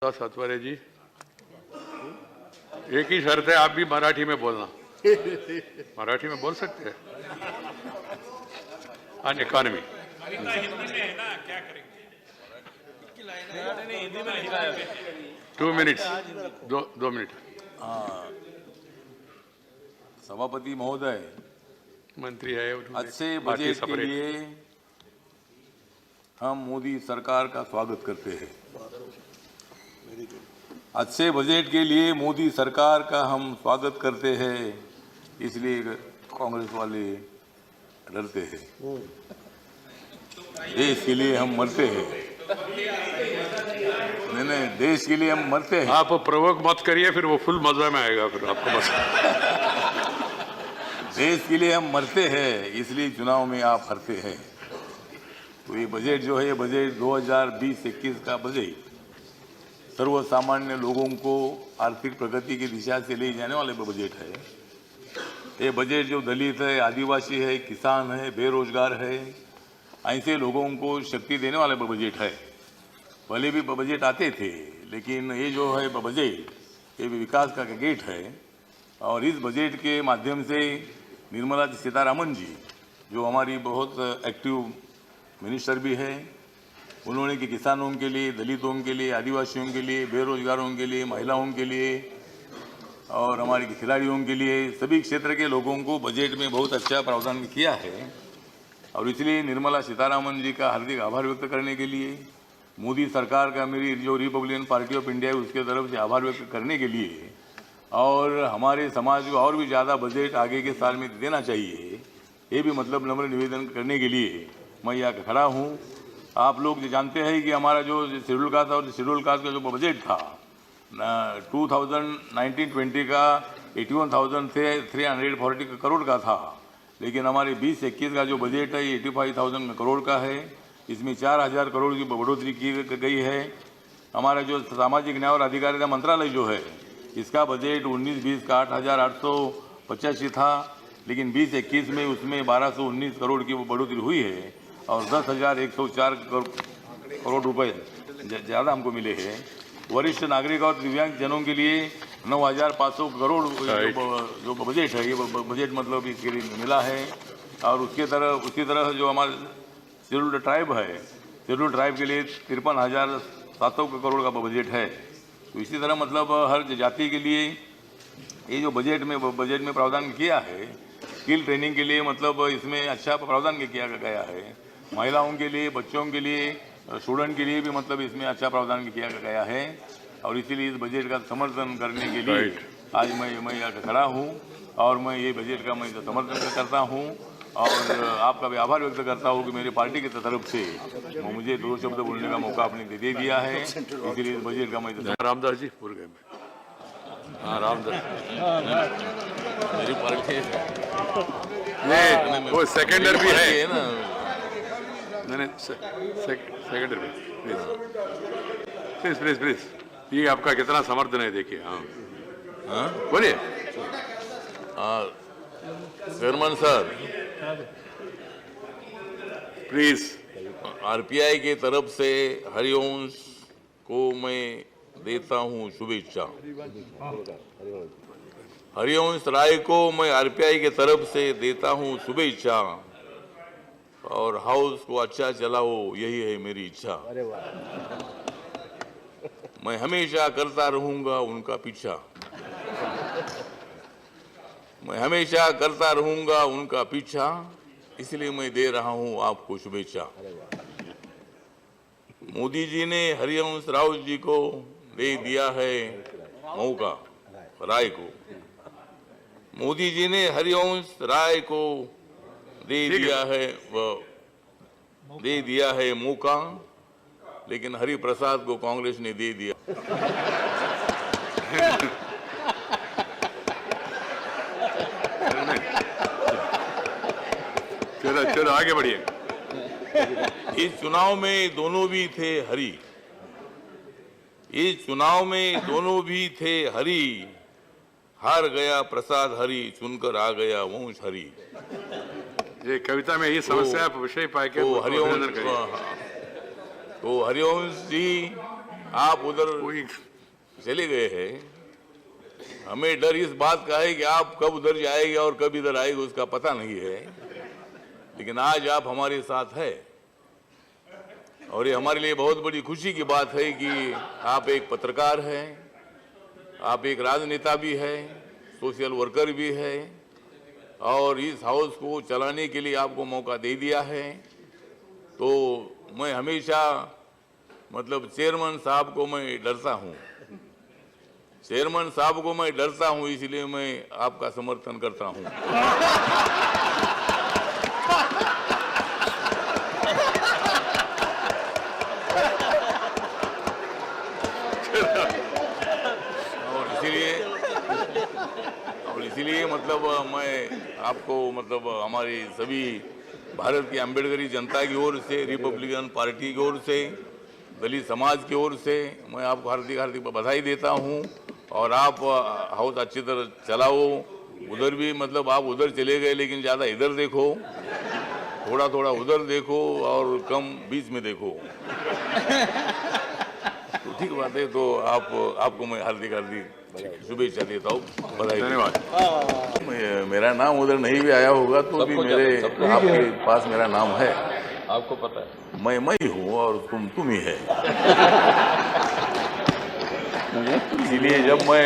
सतवरे जी, एक ही शर्त है, आप भी मराठी में बोलना। मराठी में बोल सकते हैं। ऑन इकोनॉमी हिंदी में है ना, क्या करेंगे? 2 मिनट्स, दो मिनट। सभापति महोदय, मंत्री है, अच्छे बाकी बजट के सेपरेट। लिए हम मोदी सरकार का स्वागत करते हैं। अच्छे बजट के लिए मोदी सरकार का हम स्वागत करते हैं, इसलिए कांग्रेस वाले डरते हैं। देश के लिए हम मरते हैं। नहीं, देश के लिए हम मरते हैं। आप प्रोवोक मत करिए, फिर वो फुल मजा में आएगा, फिर आपको बस। देश के लिए हम मरते हैं, इसलिए चुनाव में आप हारते हैं। तो ये बजट जो है, ये बजट 2020-21 का बजट सर्व सामान्य लोगों को आर्थिक प्रगति की दिशा से ले जाने वाले बजट है। ये बजट जो दलित है, आदिवासी है, किसान है, बेरोजगार है, ऐसे लोगों को शक्ति देने वाला बजट है। पहले भी बजट आते थे, लेकिन ये जो है बजट, ये विकास का गेट है। और इस बजट के माध्यम से निर्मला सीतारामन जी, जो हमारी बहुत एक्टिव मिनिस्टर भी है, उन्होंने कि किसानों के लिए, दलितों के लिए, आदिवासियों के लिए, बेरोजगारों के लिए, महिलाओं के लिए और हमारे खिलाड़ियों के लिए, सभी क्षेत्र के लोगों को बजट में बहुत अच्छा प्रावधान किया है। और इसलिए निर्मला सीतारामन जी का हार्दिक आभार व्यक्त करने के लिए, मोदी सरकार का, मेरी जो रिपब्लिकन पार्टी ऑफ इंडिया है उसके तरफ से आभार व्यक्त करने के लिए, और हमारे समाज को और भी ज़्यादा बजट आगे के साल में देना चाहिए, ये भी मतलब नम्र निवेदन करने के लिए मैं यहाँ खड़ा हूँ। आप लोग जानते हैं कि हमारा जो शेड्यूल कास्ट और शेड्यूल कास्ट का जो बजट था 2019-20 का 81,340 करोड़ का था, लेकिन हमारे 20-21 का जो बजट है ये 85,000 करोड़ का है। इसमें 4,000 करोड़ की बढ़ोतरी की गई है। हमारा जो सामाजिक न्याय और अधिकारिता मंत्रालय जो है, इसका बजट 19-20 का 8,885 था, लेकिन 20-21 में उसमें 1,219 करोड़ की बढ़ोतरी हुई है और 10,104 करोड़ रुपए ज़्यादा हमको मिले हैं। वरिष्ठ नागरिक और दिव्यांग जनों के लिए 9,500 करोड़ जो बजट है, ये बजट मतलब इसके लिए मिला है। और उसी तरह जो हमारे शेड्यूल्ड ट्राइब है, शेड्यूल्ड ट्राइब के लिए 53,700 करोड़ का बजट है। तो इसी तरह मतलब हर जाति के लिए ये जो बजट में प्रावधान किया है, स्किल ट्रेनिंग के लिए मतलब इसमें अच्छा प्रावधान किया गया है। महिलाओं के लिए, बच्चों के लिए, स्टूडेंट के लिए भी मतलब इसमें अच्छा प्रावधान किया गया है। और इसीलिए इस बजट का समर्थन करने के लिए आज मैं यहाँ खड़ा हूँ और मैं ये बजट का मैं समर्थन करता हूँ और आपका भी आभार व्यक्त करता हूँ कि मेरी पार्टी की तरफ से मुझे 2 शब्द बोलने का मौका आपने दे दिया है। इसीलिए इस बजट का मैं रामदास जी पूरे गए। हाँ, रामदास मेरी पार्टी ये वो सेकेंडर भी है ना। नहीं, सेकेंडर भी। प्लीज, ये आपका कितना समर्थन है, देखिए। हाँ, बोलिए। Chairman sir, please. आरपीआई की तरफ से हरिवंश को मैं देता हूं शुभेच्छा। हरिवंश राय को मैं आरपीआई की तरफ से देता हूं शुभेच्छा और हाउस को अच्छा चलाओ, यही है मेरी इच्छा। मैं हमेशा करता रहूंगा उनका पीछा। मैं हमेशा करता रहूंगा उनका पीछा, इसलिए मैं दे रहा हूं आपको शुभेच्छा। मोदी जी ने हरिवंश राव जी को दे दिया है मौका, राय को। मोदी जी ने हरिवंश राय को दे दिया है मौका, लेकिन हरिप्रसाद को कांग्रेस ने दे दिया। चलो आगे बढ़िए। इस चुनाव में दोनों भी थे हरि, इस चुनाव में दोनों भी थे हरि। हार गया प्रसाद हरि, चुनकर आ गया वंश हरि। ये कविता में ये समस्या विषय पाए के तो हरिवंश जी आप उधर चले गए हैं। हमें डर इस बात का है कि आप कब उधर जाएंगे और कब इधर आएंगे उसका पता नहीं है, लेकिन आज आप हमारे साथ है और ये हमारे लिए बहुत बड़ी खुशी की बात है कि आप एक पत्रकार हैं, आप एक राजनेता भी है, सोशल वर्कर भी है और इस हाउस को चलाने के लिए आपको मौका दे दिया है। तो मैं हमेशा मतलब चेयरमैन साहब को मैं डरता हूँ, चेयरमैन साहब को मैं डरता हूँ, इसलिए मैं आपका समर्थन करता हूँ। और इसीलिए मतलब मैं आपको मतलब हमारी सभी भारत की अम्बेडकरी जनता की ओर से, रिपब्लिकन पार्टी की ओर से, दलित समाज की ओर से मैं आपको हार्दिक हार्दिक बधाई देता हूं। और आप हाउस अच्छी तरह चलाओ। उधर भी मतलब आप उधर चले गए लेकिन ज़्यादा इधर देखो, थोड़ा थोड़ा उधर देखो और कम बीच में देखो। तो ठीक बात है। तो आपको मैं हार्दिक हार्दिक शुभेच्छा देता हूँ, बधाई। धन्यवाद। मेरा नाम उधर नहीं भी आया होगा तो भी मेरे आपके पास मेरा नाम है, आपको पता है। मैं ही हूँ और तुम ही है। इसीलिए जब मैं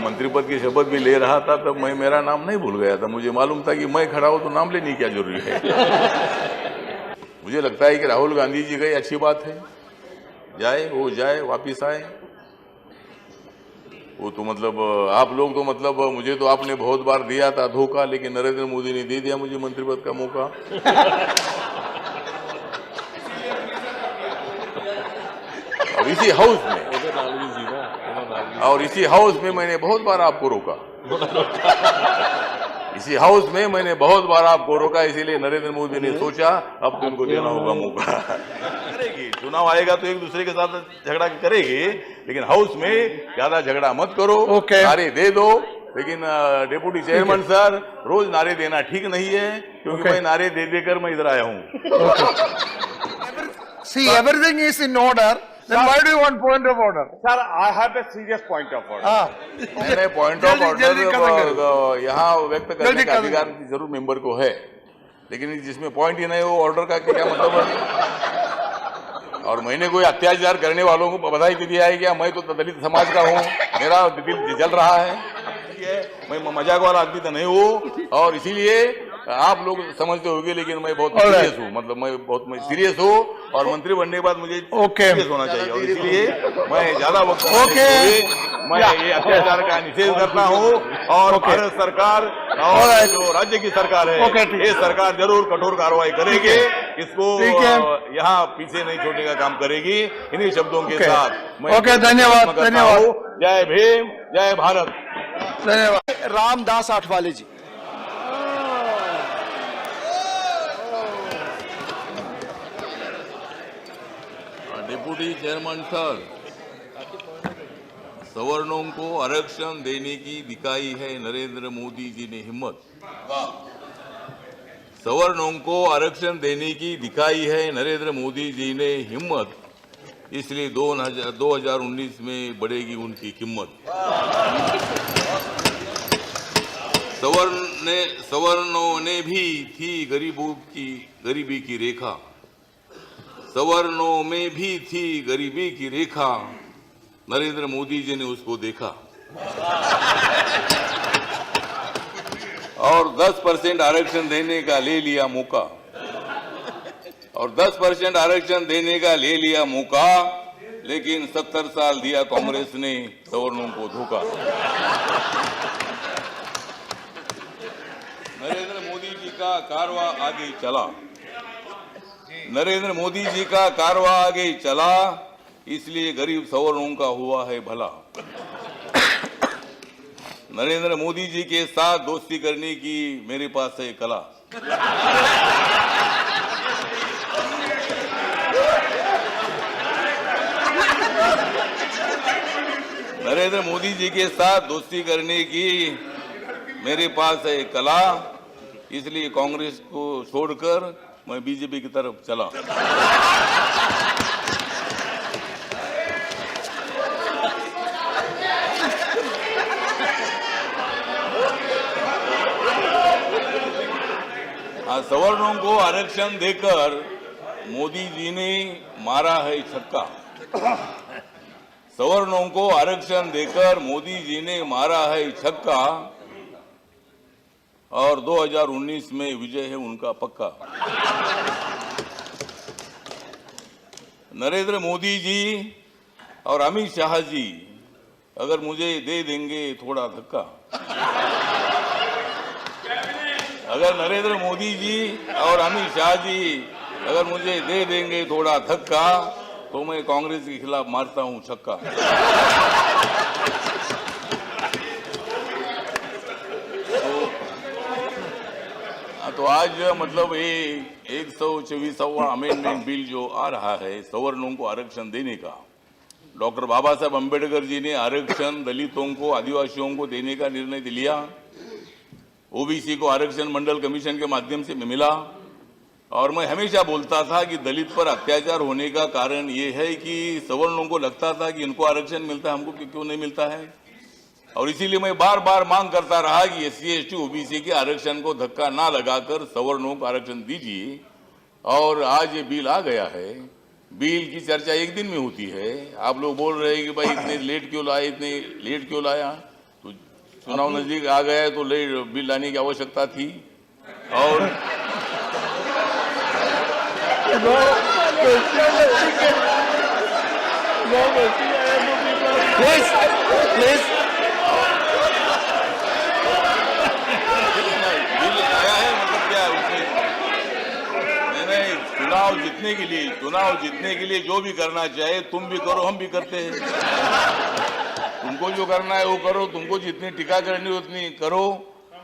मंत्री पद की शपथ भी ले रहा था तब मैं मेरा नाम नहीं भूल गया था। मुझे मालूम था कि मैं खड़ा हूँ तो नाम लेने की क्या जरूरी है। मुझे लगता है कि राहुल गांधी जी गए, अच्छी बात है, जाए वो जाए वापिस आए। वो तो मतलब आप लोग तो मतलब मुझे तो आपने बहुत बार दिया था धोखा, लेकिन नरेंद्र मोदी ने दे दिया मुझे मंत्री पद का मौका। और इसी हाउस में मैंने बहुत बार आपको रोका। इसी हाउस में मैंने बहुत बार आपको रोका, इसीलिए नरेंद्र मोदी ने सोचा अब तो उनको देना होगा मौका। करेगी, चुनाव आएगा तो एक दूसरे के साथ झगड़ा करेगी, लेकिन हाउस में ज्यादा झगड़ा मत करो। नारे दे दो, लेकिन डेप्यूटी चेयरमैन सर रोज नारे देना ठीक नहीं है, क्योंकि मैं नारे दे देकर मैं इधर आया हूँ। See, everything is in order. Then why do you want point of order? Sir, I have a serious point of order. मैंने पॉइंट ऑफ ऑर्डर यहाँ व्यक्त करने का अधिकार जरूर मेंबर को है, लेकिन जिसमें पॉइंट ही नहीं हो ऑर्डर का क्या मतलब है। और मैंने कोई अत्याचार करने वालों को बधाई दे दिया है क्या? मैं तो दलित समाज का हूँ, मेरा दिल जल रहा है, मैं मजाक वाला आदमी तो नहीं हूँ। और इसीलिए आप लोग समझते होंगे, लेकिन मैं बहुत सीरियस हूँ, मतलब मैं सीरियस हूँ और मंत्री बनने के बाद मुझे सीरियस होना चाहिए। और इसलिए मैं ज्यादा वक्त मैं ये अत्याचार का निषेध करता हूँ। और भारत सरकार और जो राज्य की सरकार है, ये सरकार जरूर कठोर कार्रवाई करेगी, इसको यहाँ पीछे नहीं छोड़ने का काम करेगी। इन्हीं शब्दों के साथ मैं धन्यवाद। जय भीम, जय भारत। धन्यवाद। रामदास आठवाले जी। डिप्टी चेयरमैन सर, सवर्णों को आरक्षण देने की दिखाई है नरेंद्र मोदी जी ने हिम्मत। सवर्णों को आरक्षण देने की दिखाई है नरेंद्र मोदी जी ने हिम्मत, इसलिए 2019 में बढ़ेगी उनकी कीमत। सवर्णों ने भी थी गरीबी की रेखा, सवर्णों में भी थी गरीबी की रेखा, नरेंद्र मोदी जी ने उसको देखा और 10% आरक्षण देने का ले लिया मौका, और 10% आरक्षण देने का ले लिया मौका, लेकिन 70 साल दिया कांग्रेस ने सवर्णों को धोखा। नरेंद्र मोदी जी का कारवां आगे चला, नरेंद्र मोदी जी का कारवां आगे चला, इसलिए गरीब सवर्णों का हुआ है भला। नरेंद्र मोदी जी के साथ दोस्ती करने की मेरे पास है कला। नरेंद्र मोदी जी के साथ दोस्ती करने की मेरे पास है कला, इसलिए कांग्रेस को छोड़कर मैं बीजेपी की तरफ चला। सवर्णों को आरक्षण देकर मोदी जी ने मारा है छक्का। सवर्णों को आरक्षण देकर मोदी जी ने मारा है छक्का और 2019 में विजय है उनका पक्का। नरेंद्र मोदी जी और अमित शाह जी अगर मुझे दे देंगे थोड़ा धक्का, अगर नरेंद्र मोदी जी और अमित शाह जी अगर मुझे दे देंगे थोड़ा धक्का तो मैं कांग्रेस के खिलाफ मारता हूं छक्का। तो आज मतलब ये 124वां अमेंडमेंट बिल जो आ रहा है सवर्णों को आरक्षण देने का, डॉक्टर बाबा साहब अम्बेडकर जी ने आरक्षण दलितों को आदिवासियों को देने का निर्णय लिया। ओबीसी को आरक्षण मंडल कमीशन के माध्यम से मिला और मैं हमेशा बोलता था कि दलित पर अत्याचार होने का कारण ये है कि सवर्णों को लगता था कि इनको आरक्षण मिलता है, हमको क्यों नहीं मिलता है। और इसीलिए मैं बार बार मांग करता रहा कि SC ST OBC के आरक्षण को धक्का ना लगाकर सवर्णों को आरक्षण दीजिए। और आज ये बिल आ गया है। बिल की चर्चा एक दिन में होती है। आप लोग बोल रहे हैं कि भाई इतने लेट क्यों लाए, इतने लेट क्यों लाया। तो चुनाव नजदीक आ गया है तो लेट बिल लाने की आवश्यकता थी। और Please. बिल आया है मतलब क्या है उसमें, मैंने चुनाव जीतने के लिए जो भी करना चाहे तुम भी करो, हम भी करते हैं। तुमको जो करना है वो करो, तुमको जितनी टीका करनी है उतनी करो।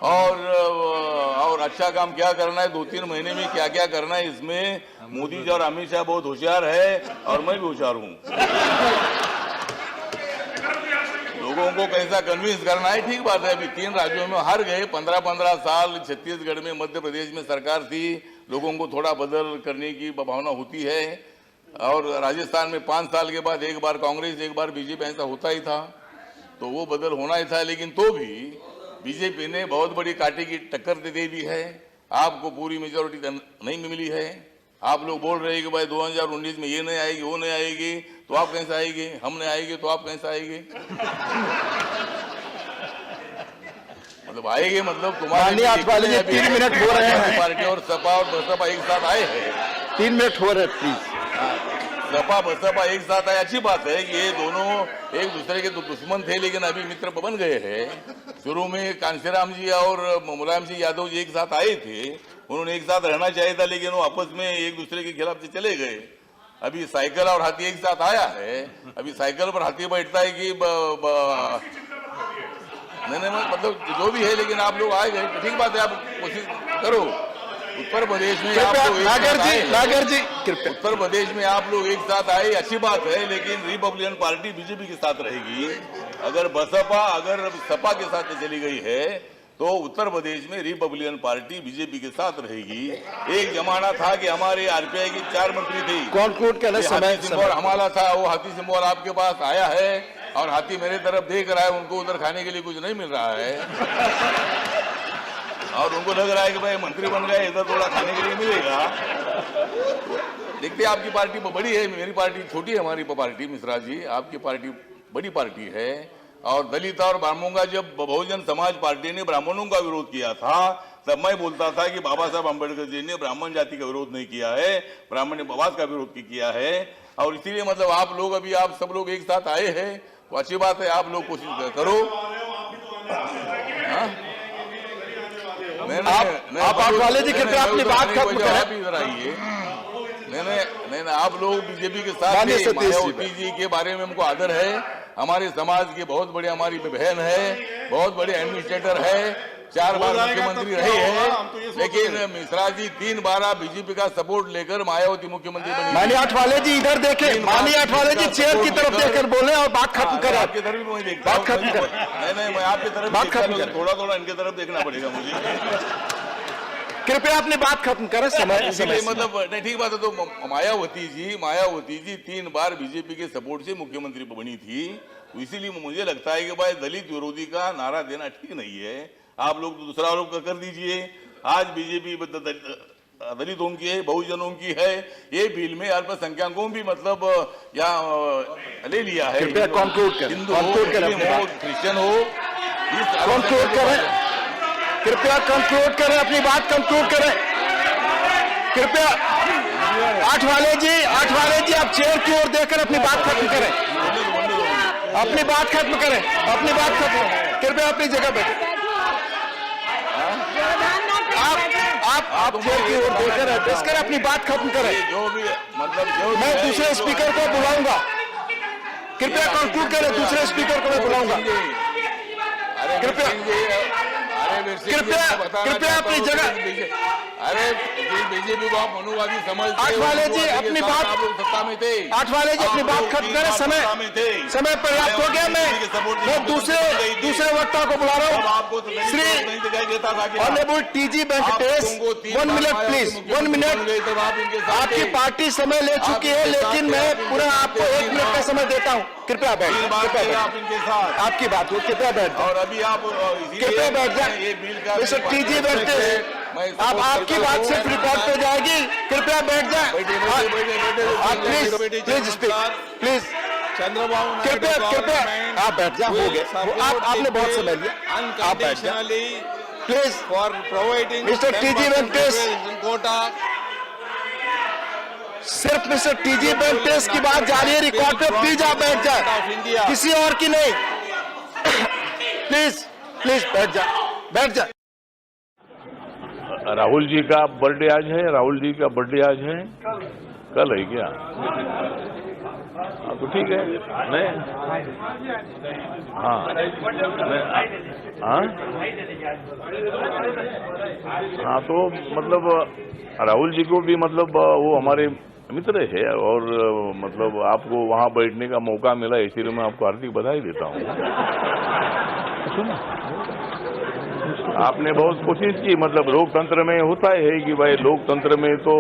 और अच्छा काम क्या करना है, 2-3 महीने में क्या क्या करना है, इसमें मोदी जी और अमित शाह बहुत होशियार है और मैं भी होशियार हूँ। लोगों को कैसा कन्विंस करना है, ठीक बात है। अभी 3 राज्यों में हार गए, 15-15 साल छत्तीसगढ़ में, मध्य प्रदेश में सरकार थी, लोगों को थोड़ा बदल करने की भावना होती है। और राजस्थान में 5 साल के बाद एक बार कांग्रेस एक बार बीजेपी, ऐसा होता ही था, तो वो बदल होना ही था। लेकिन तो भी बीजेपी ने बहुत बड़ी कांटे की टक्कर दे दी है। आपको पूरी मेजोरिटी नहीं मिली है। आप लोग बोल रहे हैं कि भाई 2019 में ये नहीं आएगी, वो नहीं आएगी, तो आप कैसे आएंगे, हम नहीं आएंगे तो आप कैसे आएंगे। मतलब आएंगे मतलब तुम्हारे 3 मिनट हो रहे हैं। पार्टी और सपा और बसपा एक साथ आए हैं। 3 मिनट हो रहे हैं प्लीज। सपा बसपा एक साथ आए, अच्छी बात है कि ये दोनों एक दूसरे के दुश्मन थे लेकिन अभी मित्र बन गए हैं। शुरू में कांशीराम जी और मुलायम सिंह यादव जी एक साथ आए थे, उन्होंने एक साथ रहना चाहिए था लेकिन वो आपस में एक दूसरे के खिलाफ से चले गए। अभी साइकिल और हाथी एक साथ आया है। अभी साइकिल पर हाथी बैठता है कि नहीं मतलब जो भी है, लेकिन आप लोग आए गए, ठीक बात है। आप कोशिश करो। उत्तर प्रदेश में आप लोग नागर जी उत्तर प्रदेश में आप लोग एक साथ आए, अच्छी बात है, लेकिन रिपब्लिकन पार्टी बीजेपी के साथ रहेगी। अगर बसपा अगर सपा के साथ चली गई है तो उत्तर प्रदेश में रिपब्लिकन पार्टी बीजेपी के साथ रहेगी। एक जमाना था कि हमारे आरपीआई के 4 मंत्री थे, हाथी सिंबल हमारा था, वो हाथी सिंबल आपके पास आया है और हाथी मेरे तरफ देख रहा है, उनको उधर खाने के लिए कुछ नहीं मिल रहा है और उनको लग रहा है कि भाई मंत्री बन गए, इधर थोड़ा खाने के लिए मिलेगा। देखते आपकी पार्टी बड़ी है, मेरी पार्टी छोटी है। हमारी पार्टी मिश्रा जी, आपकी पार्टी बड़ी पार्टी है। और दलित और ब्राह्मणों का जब बहुजन समाज पार्टी ने ब्राह्मणों का विरोध किया था तब मैं बोलता था कि बाबा साहब अम्बेडकर जी ने ब्राह्मण जाति का विरोध नहीं किया है, ब्राह्मण समाज का विरोध किया है। और इसीलिए मतलब आप लोग अभी आप सब लोग एक साथ आए हैं तो अच्छी बात है। आप लोग कोशिश करो। आप वाले जी कृपया अपनी बात खत्म करें। इधर आइए। नहीं आप लोग बीजेपी के साथ मायावती जी के बारे में हमको आदर है। हमारे समाज की बहुत बड़ी हमारी बहन है, बहुत बड़ी एडमिनिस्ट्रेटर है, 4 बार मुख्यमंत्री रही है। लेकिन मिश्रा जी 3 बार बीजेपी का सपोर्ट लेकर मायावती मुख्यमंत्री बनी। माननीय आठवाले जी इधर देखें, माननीय आठवाले जी चेयर की तरफ देखकर बोले और बात खत्म करें। आपकी तरफ भी मैं देखता हूं। नहीं मैं आपकी तरफ बात खत्म करें। थोड़ा इनकी तरफ देखना पड़ेगा मुझे। कृपया अपनी बात खत्म करें। समय मतलब नहीं, ठीक बात है। तो मायावती जी 3 बार बीजेपी के सपोर्ट से मुख्यमंत्री बनी थी, तो इसीलिए मुझे लगता है कि भाई दलित विरोधी का नारा देना ठीक नहीं है। आप लोग दूसरा आरोप कर दीजिए। आज बीजेपी दलितों की है, बहुजनों की है। ये बिल में अल्पसंख्यकों भी मतलब यहाँ ले लिया है। कृपया conclude करें। हिंदू हो, Conclude करें मुस्लिम अपनी हो, बात। क्रिश्चियन हो, इस कंक्लूड करें, कृपया कंक्लूड करें, अपनी बात कंक्लूड करें कृपया। आठवाले जी आप चेयर की ओर देखकर अपनी बात खत्म करें, अपनी बात खत्म करें, अपनी बात खत्म, कृपया अपनी जगह बैठे। आप चेयर की ओर देखकर एड्रेस करें, अपनी बात खत्म करें। जो भी मतलब जो मैं दूसरे स्पीकर को बुलाऊंगा, कृपया कंक्लूड करें, दूसरे स्पीकर को मैं बुलाऊंगा। कृपया अपनी जगह। अरे बीजेपी को आप मनुवादी समझते हो। आठवाले जी अपनी बात, आप लोग सत्ता में थे। आठवाले जी अपनी बात खत्म करें, समय पर्याप्त हो गया। मैं दूसरे वक्ता को बुला रहा हूँ। Shri honourable TG Venkatesh, 1 minute please, 1 minute. आपकी पार्टी समय ले चुकी है, लेकिन मैं पूरा आपको 1 मिनट का समय देता हूँ। कृपया बैठ, आप इनके साथ आपकी बात हो, कृपया बैठ जाए, और अभी आप कृपया बैठ जाए। मिस्टर टीजी वेंकटेश, अब आपकी बात सिर्फ रिकॉर्ड पे जाएगी, कृपया बैठ जाए। आप प्लीज स्पीक, प्लीज चंद्रबाबू कृपया आप बैठ जाए। हो गए, आपने बहुत समय लिया, आप बैठ जाए please. For providing mister TG Venkatesh, quota. सिर्फ मिस्टर टीजी वेंकटेश की बात जारी है रिकॉर्ड पे, प्लीज आप बैठ जाए, किसी और की नहीं। प्लीज बैठ जाए। राहुल जी का बर्थडे आज है, राहुल जी का बर्थडे आज है, कल है क्या? तो ठीक है, नहीं हाँ हाँ, तो मतलब राहुल जी को भी मतलब वो हमारे मित्र है, और मतलब आपको वहाँ बैठने का मौका मिला, इसीलिए मैं आपको हार्दिक बधाई देता हूँ। आपने बहुत कोशिश की, मतलब लोकतंत्र में होता है कि भाई लोकतंत्र में तो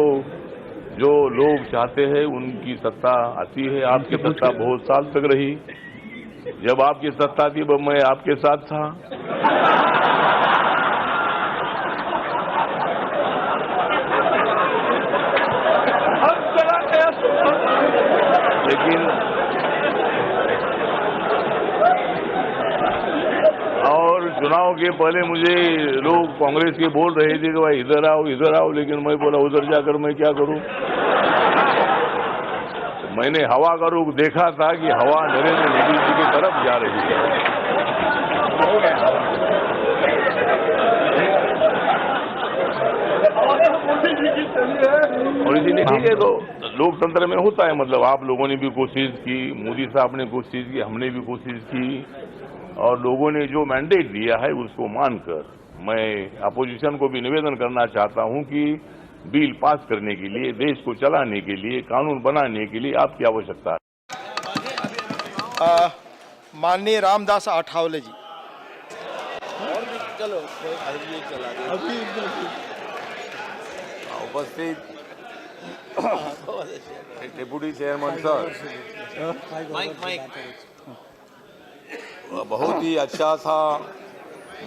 जो लोग चाहते हैं उनकी सत्ता आती है। आपकी सत्ता बहुत साल तक रही, जब आपकी सत्ता थी मैं आपके साथ था। लेकिन और चुनाव के पहले मुझे लोग कांग्रेस के बोल रहे थे कि भाई इधर आओ, लेकिन मैं बोला उधर जाकर मैं क्या करूं। मैंने हवा का रुख देखा था कि हवा नरेंद्र मोदी जी की तरफ जा रही है। और इसीलिए ठीक है, तो लोकतंत्र में होता है, मतलब आप लोगों ने भी कोशिश की, मोदी साहब ने कोशिश की, हमने भी कोशिश की, और लोगों ने जो मैंडेट दिया है उसको मानकर मैं अपोजिशन को भी निवेदन करना चाहता हूं कि बिल पास करने के लिए, देश को चलाने के लिए, कानून बनाने के लिए आपकी आवश्यकता है। माननीय रामदास आठवले जी। चलो उपस्थित डिप्टी चेयरमैन सर, बहुत ही अच्छा था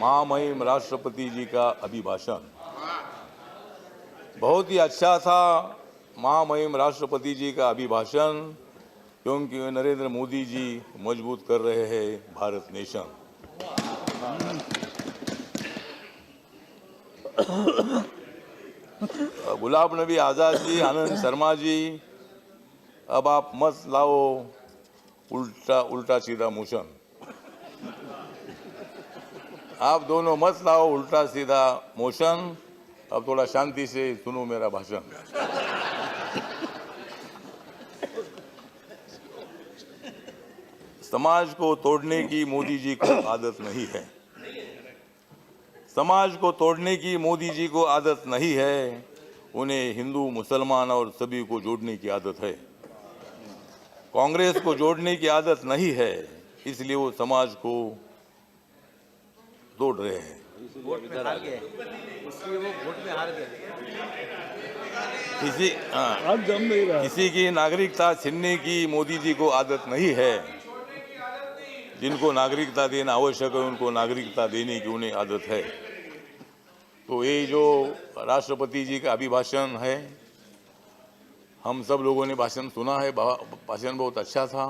महामहिम राष्ट्रपति जी का अभिभाषण। बहुत ही अच्छा था महामहिम राष्ट्रपति जी का अभिभाषण, क्योंकि नरेंद्र मोदी जी मजबूत कर रहे हैं भारत नेशन। गुलाब नबी आजाद जी, आनंद शर्मा जी, अब आप मत लाओ उल्टा सीधा मोशन। आप दोनों मत लाओ उल्टा सीधा मोशन। अब थोड़ा शांति से सुनो मेरा भाषण। समाज को तोड़ने की मोदी जी को आदत नहीं है। समाज को तोड़ने की मोदी जी को आदत नहीं है। उन्हें हिंदू, मुसलमान और सभी को जोड़ने की आदत है। कांग्रेस को जोड़ने की आदत नहीं है, इसलिए वो समाज को तोड़ रहे हैं। किसी की नागरिकता छीनने की मोदी जी को आदत नहीं है। जिनको नागरिकता देना आवश्यक है उनको नागरिकता देने की उन्हें आदत है। तो ये जो राष्ट्रपति जी का अभिभाषण है, हम सब लोगों ने भाषण सुना है, भाषण बहुत अच्छा था।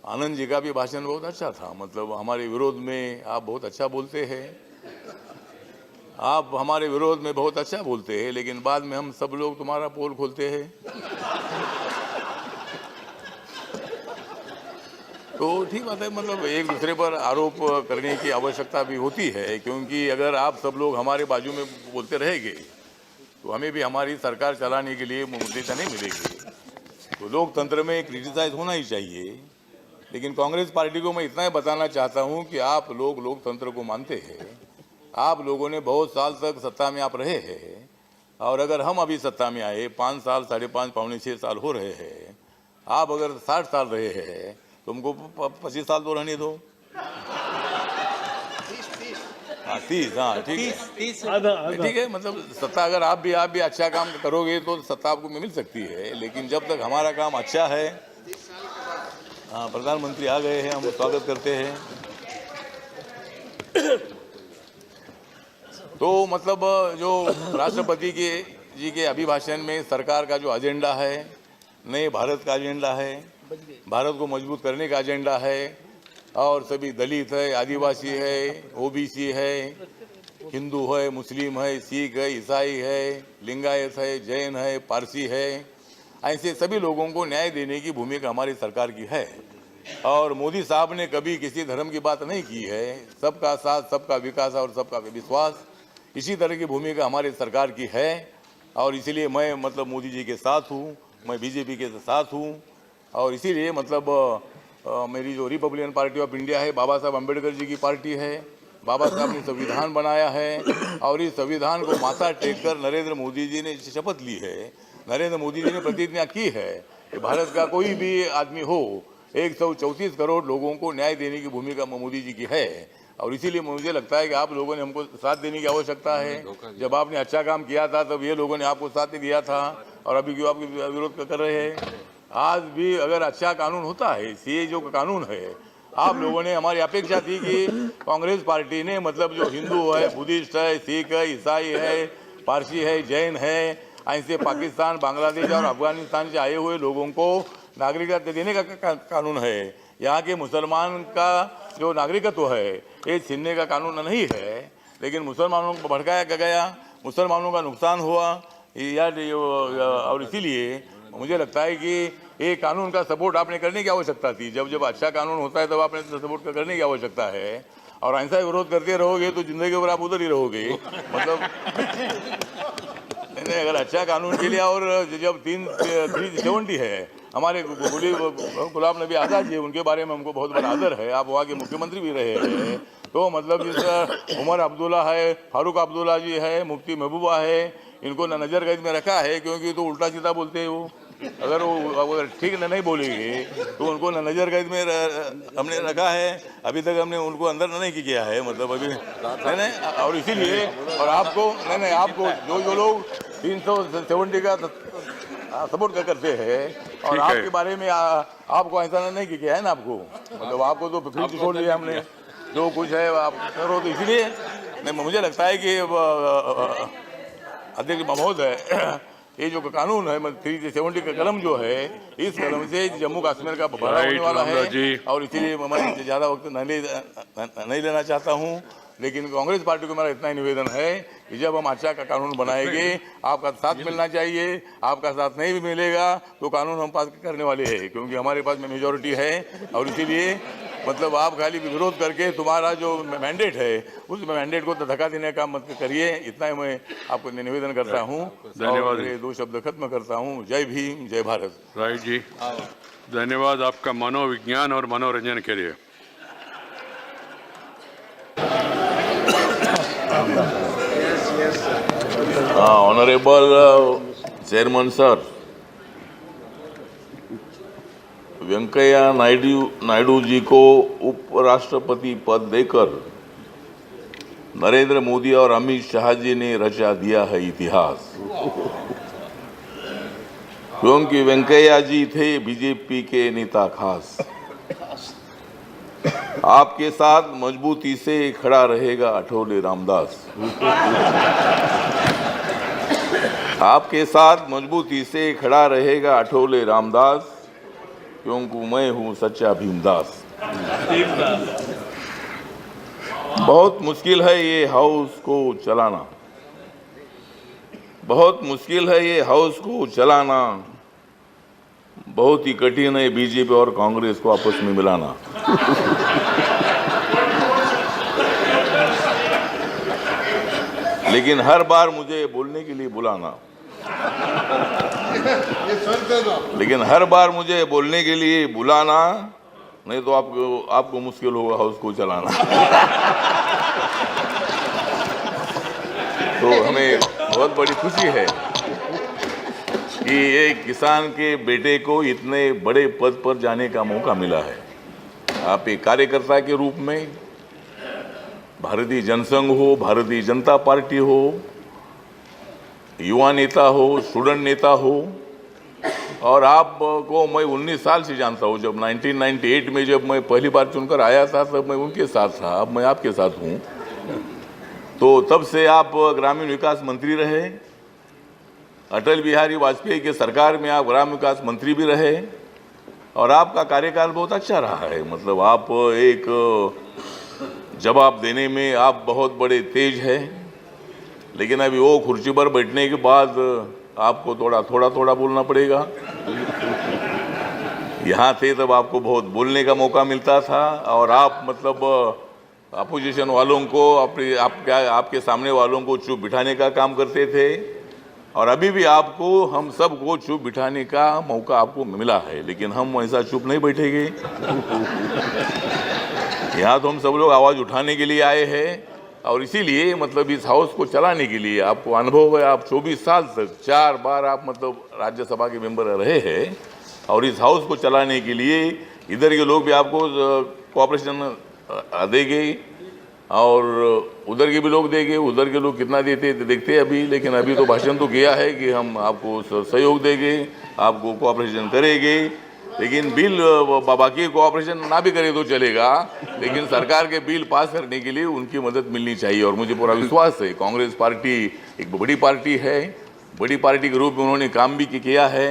आनंद जी का भी भाषण बहुत अच्छा था। मतलब हमारे विरोध में आप बहुत अच्छा बोलते हैं, आप हमारे विरोध में बहुत अच्छा बोलते हैं, लेकिन बाद में हम सब लोग तुम्हारा पोल खोलते हैं। तो ठीक बात है, मतलब एक दूसरे पर आरोप करने की आवश्यकता भी होती है, क्योंकि अगर आप सब लोग हमारे बाजू में बोलते रहेंगे तो हमें भी हमारी सरकार चलाने के लिए मुद्दा नहीं मिलेगी। तो लोकतंत्र में क्रिटिसाइज होना ही चाहिए, लेकिन कांग्रेस पार्टी को मैं इतना ही बताना चाहता हूं कि आप लोग लोकतंत्र को मानते हैं। आप लोगों ने बहुत साल तक सत्ता में आप रहे हैं, और अगर हम अभी सत्ता में आए 5 साल, 5.5, पौने 6 साल हो रहे हैं, आप अगर 60 साल रहे हैं तो हमको 25 साल तो रहने दो। 30, हाँ ठीक है, ठीक है। मतलब सत्ता अगर आप भी अच्छा काम करोगे तो सत्ता आपको मिल सकती है, लेकिन जब तक हमारा काम अच्छा है। हाँ, प्रधानमंत्री आ गए हैं, हम स्वागत करते हैं। तो मतलब जो राष्ट्रपति जी के अभिभाषण में सरकार का जो एजेंडा है, नए भारत का एजेंडा है, भारत को मजबूत करने का एजेंडा है, और सभी दलित है, आदिवासी है, ओबीसी है, हिंदू है, मुस्लिम है, सिख है, ईसाई है, लिंगायत है, जैन है, पारसी है, ऐसे सभी लोगों को न्याय देने की भूमिका हमारी सरकार की है। और मोदी साहब ने कभी किसी धर्म की बात नहीं की है। सबका साथ, सबका विकास और सबका विश्वास, इसी तरह की भूमिका हमारी सरकार की है। और इसीलिए मैं मतलब मोदी जी के साथ हूँ, मैं बीजेपी के साथ हूँ। और इसीलिए मतलब मेरी जो रिपब्लिकन पार्टी ऑफ इंडिया है, बाबा साहब अम्बेडकर जी की पार्टी है। बाबा साहब ने संविधान बनाया है, और इस संविधान को माथा टेक कर नरेंद्र मोदी जी ने शपथ ली है। नरेंद्र मोदी जी ने प्रतिज्ञा की है कि भारत का कोई भी आदमी हो, 134 करोड़ लोगों को न्याय देने की भूमिका मोदी जी की है। और इसीलिए मुझे लगता है कि आप लोगों ने हमको साथ देने की आवश्यकता है। जब आपने अच्छा काम किया था तब ये लोगों ने आपको साथ ही दिया था, और अभी क्यों आपके विरोध कर रहे हैं? आज भी अगर अच्छा कानून होता है, ये जो कानून है, आप लोगों ने हमारी अपेक्षा थी कि कांग्रेस पार्टी ने मतलब जो हिंदू है, बुद्धिस्ट है, सिख है, ईसाई है, पारसी है, जैन है, ऐसे पाकिस्तान, बांग्लादेश और अफगानिस्तान से आए हुए लोगों को नागरिकता देने का कानून है। यहाँ के मुसलमान का जो नागरिकत्व है ये छीनने का कानून नहीं है, लेकिन मुसलमानों को भड़काया गया, मुसलमानों का नुकसान हुआ और इसीलिए मुझे लगता है कि ये कानून का सपोर्ट आपने करने की आवश्यकता थी। जब अच्छा कानून होता है तब आपने सपोर्ट करने की आवश्यकता है, और ऐसा विरोध करते रहोगे तो जिंदगी भर आप उधर ही रहोगे। मतलब नहीं, अगर अच्छा कानून के लिए, और जब 370 है, हमारे गुलाम नबी आज़ाद जी, उनके बारे में हमको बहुत बड़ा आदर है। आप वहाँ के मुख्यमंत्री भी रहे हैं, तो मतलब जैसे उमर अब्दुल्ला है, फारूक अब्दुल्ला जी है, मुफ्ती महबूबा है, इनको नजर कैद में रखा है, क्योंकि तो उल्टा सीधा बोलते हैं वो। अगर वो ठीक नहीं बोलेंगे तो उनको नजर कैद में हमने रखा है। अभी तक हमने उनको अंदर नहीं किया है, मतलब अभी नहीं। और इसीलिए, और आपको नहीं, आपको जो लोग 370 का सपोर्ट करते हैं, और आपके बारे में आपको ऐसा नहीं किया है ना, आपको मतलब आपको तो फिर छोड़ दिया हमने, जो कुछ है आप करो। तो इसीलिए मुझे लगता है कि अध्यक्ष महोदय, ये जो कानून है 370 का कलम जो है, इस कलम से जम्मू कश्मीर का बड़ा होने वाला है, और इसीलिए मैं ज़्यादा वक्त नहीं लेना चाहता हूँ। लेकिन कांग्रेस पार्टी को मेरा इतना ही निवेदन है कि जब हम अच्छा का कानून बनाएंगे, आपका साथ मिलना चाहिए। आपका साथ नहीं भी मिलेगा तो कानून हम पास करने वाले हैं, क्योंकि हमारे पास में मेजॉरिटी है। और इसीलिए मतलब आप खाली विरोध करके तुम्हारा जो मैंडेट है, उस मैंडेट को धक्का देने का मत करिए। इतना ही मैं आपको निवेदन करता हूँ। धन्यवाद। 2 शब्द खत्म करता हूँ। जय भीम, जय भारत। राइट जी, धन्यवाद आपका मनोविज्ञान और मनोरंजन के लिए। Honourable chairman sir, Venkaiah Naidu ji को उपराष्ट्रपति पद देकर नरेंद्र मोदी और अमित शाह जी ने रचा दिया है इतिहास, क्योंकि वेंकैया जी थे बीजेपी के नेता खास। आपके साथ मजबूती से खड़ा रहेगा अठौले रामदास। आपके साथ मजबूती से खड़ा रहेगा अठौले रामदास, क्योंकि मैं हूं सच्चा भीमदास। बहुत मुश्किल है ये हाउस को चलाना, बहुत मुश्किल है ये हाउस को चलाना, बहुत ही कठिन है बीजेपी और कांग्रेस को आपस में मिलाना। लेकिन हर बार मुझे बोलने के लिए बुलाना, लेकिन हर बार मुझे बोलने के लिए बुलाना, नहीं तो आपको मुश्किल होगा हाउस को चलाना। तो हमें बहुत बड़ी खुशी है कि एक किसान के बेटे को इतने बड़े पद पर जाने का मौका मिला है। आप एक कार्यकर्ता के रूप में, भारतीय जनसंघ हो, भारतीय जनता पार्टी हो, युवा नेता हो, स्टूडेंट नेता हो, और आपको मैं 19 साल से जानता हूं। जब 1998 में जब मैं पहली बार चुनकर आया था तब मैं उनके साथ था, अब मैं आपके साथ हूं। तो तब से आप ग्रामीण विकास मंत्री रहे, अटल बिहारी वाजपेयी के सरकार में आप ग्रामीण विकास मंत्री भी रहे, और आपका कार्यकाल बहुत अच्छा रहा है। मतलब आप एक जवाब देने में आप बहुत बड़े तेज हैं, लेकिन अभी वो कुर्सी पर बैठने के बाद आपको थोड़ा बोलना पड़ेगा। यहाँ थे तब आपको बहुत बोलने का मौका मिलता था, और आप मतलब अपोजिशन वालों को आपके सामने वालों को चुप बिठाने का काम करते थे, और अभी भी आपको हम सबको चुप बिठाने का मौका आपको मिला है। लेकिन हम ऐसा चुप नहीं बैठेंगे। यहाँ तो हम सब लोग आवाज़ उठाने के लिए आए हैं, और इसीलिए मतलब इस हाउस को चलाने के लिए आपको अनुभव है। आप 24 साल तक 4 बार आप मतलब राज्यसभा के मेंबर रहे हैं, और इस हाउस को चलाने के लिए इधर के लोग भी आपको कोऑपरेशन देंगे, और उधर के भी लोग देंगे। उधर के लोग कितना देते देखते हैं अभी, लेकिन अभी तो भाषण तो किया है कि हम आपको सहयोग देंगे, आपको कोऑपरेशन करेंगे। लेकिन बिल बाकी कोऑपरेशन ना भी करे तो चलेगा, लेकिन सरकार के बिल पास करने के लिए उनकी मदद मिलनी चाहिए। और मुझे पूरा विश्वास है कांग्रेस पार्टी एक बड़ी पार्टी है, बड़ी पार्टी के रूप में उन्होंने काम भी किया है,